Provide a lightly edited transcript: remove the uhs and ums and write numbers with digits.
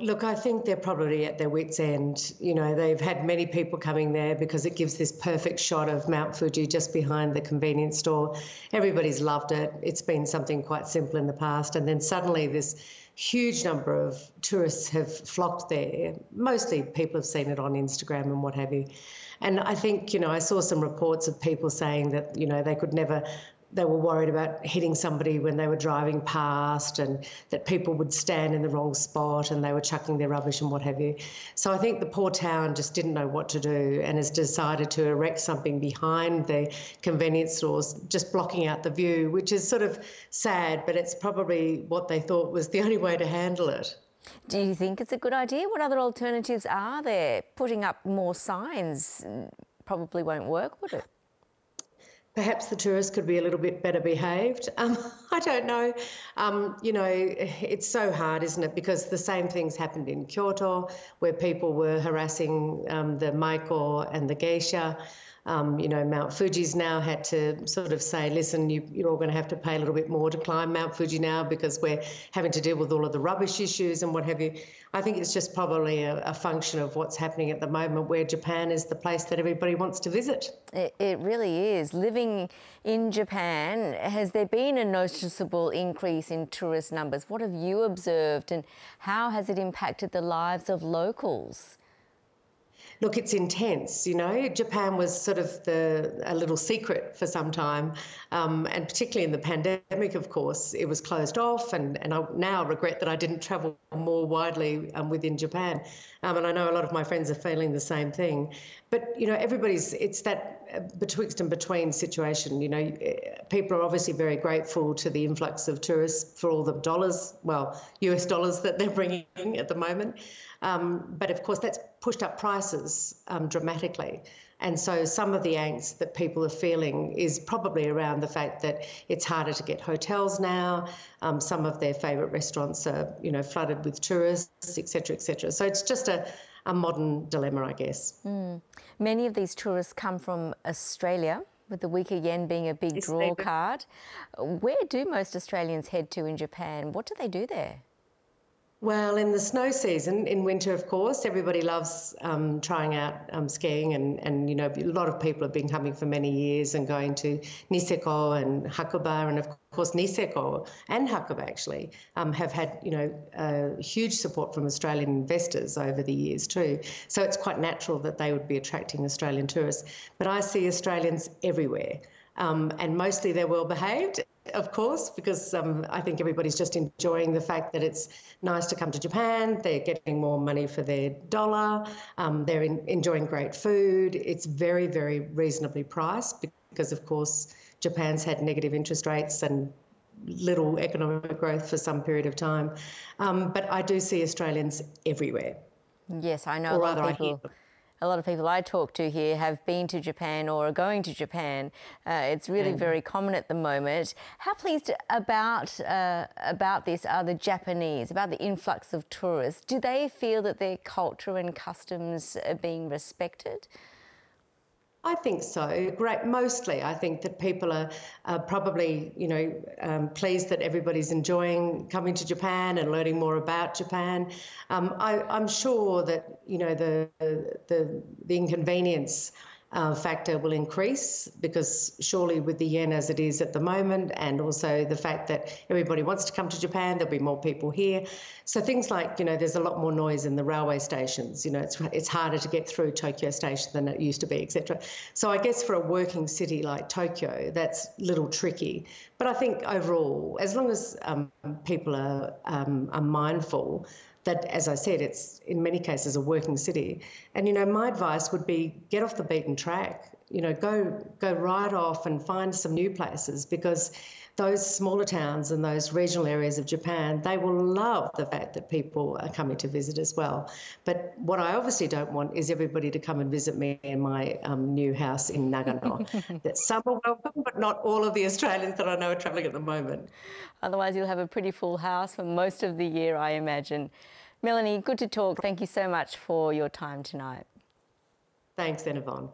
look, I think they're probably at their wits' end. You know, they've had many people coming there because it gives this perfect shot of Mount Fuji just behind the convenience store. Everybody's loved it. It's been something quite simple in the past. And then suddenly this huge number of tourists have flocked there. Mostly people have seen it on Instagram and what have you. And I think, you know, I saw some reports of people saying that, you know, they were worried about hitting somebody when they were driving past, and that people would stand in the wrong spot and they were chucking their rubbish and what have you. So I think the poor town just didn't know what to do and has decided to erect something behind the convenience stores, just blocking out the view, which is sort of sad, but it's probably what they thought was the only way to handle it. Do you think it's a good idea? What other alternatives are there? Putting up more signs probably won't work, would it? Perhaps the tourists could be a little bit better behaved. I don't know. You know, it's so hard, isn't it? Because the same things happened in Kyoto, where people were harassing the maiko and the geisha. You know, Mount Fuji's now had to sort of say, listen, you're all going to have to pay a little bit more to climb Mount Fuji now because we're having to deal with all of the rubbish issues and what have you. I think it's just probably a function of what's happening at the moment, where Japan is the place that everybody wants to visit. It really is. Living in Japan, has there been a noticeable increase in tourist numbers? What have you observed, and how has it impacted the lives of locals? Look, it's intense, you know. Japan was sort of a little secret for some time, and particularly in the pandemic, of course, it was closed off, and I now regret that I didn't travel more widely within Japan. And I know a lot of my friends are feeling the same thing. But, you know, it's that betwixt and between situation. You know, people are obviously very grateful to the influx of tourists for all the dollars, well, US dollars that they're bringing at the moment. But of course, that's pushed up prices dramatically. And so some of the angst that people are feeling is probably around the fact that it's harder to get hotels now. Some of their favourite restaurants are, you know, flooded with tourists, et cetera, et cetera. So it's just a modern dilemma, I guess. Many of these tourists come from Australia, with the weaker yen being a big draw card. Where do most Australians head to in Japan? What do they do there? Well, in the snow season, in winter, of course, everybody loves trying out skiing, and you know, a lot of people have been coming for many years and going to Niseko and Hakuba, and of course Niseko and Hakuba actually have had, you know, huge support from Australian investors over the years too. So it's quite natural that they would be attracting Australian tourists. But I see Australians everywhere. And mostly they're well behaved, of course, because I think everybody's just enjoying the fact that it's nice to come to Japan. They're getting more money for their dollar. They're enjoying great food. It's very, very reasonably priced because, of course, Japan's had negative interest rates and little economic growth for some period of time. But I do see Australians everywhere. Yes, I know a lot of people I talk to here have been to Japan or are going to Japan. It's really very common at the moment. How pleased about this are the Japanese, about the influx of tourists? Do they feel that their culture and customs are being respected? I think so. Great. Mostly, I think that people are probably, you know, pleased that everybody's enjoying coming to Japan and learning more about Japan. I'm sure that, you know, the inconvenience factor will increase, because surely with the yen as it is at the moment, and also the fact that everybody wants to come to Japan, there'll be more people here. So things like, you know, there's a lot more noise in the railway stations. You know, it's harder to get through Tokyo Station than it used to be, etc. So I guess for a working city like Tokyo, that's a little tricky. But I think overall, as long as people are mindful that, as I said, it's in many cases a working city. And, you know, my advice would be get off the beaten track, you know, go right off and find some new places, because those smaller towns and those regional areas of Japan, they will love the fact that people are coming to visit as well. But what I obviously don't want is everybody to come and visit me in my new house in Nagano. That some are welcome, but not all of the Australians that I know are travelling at the moment. Otherwise, you'll have a pretty full house for most of the year, I imagine. Melanie, good to talk. Thank you so much for your time tonight. Thanks, Yvonne.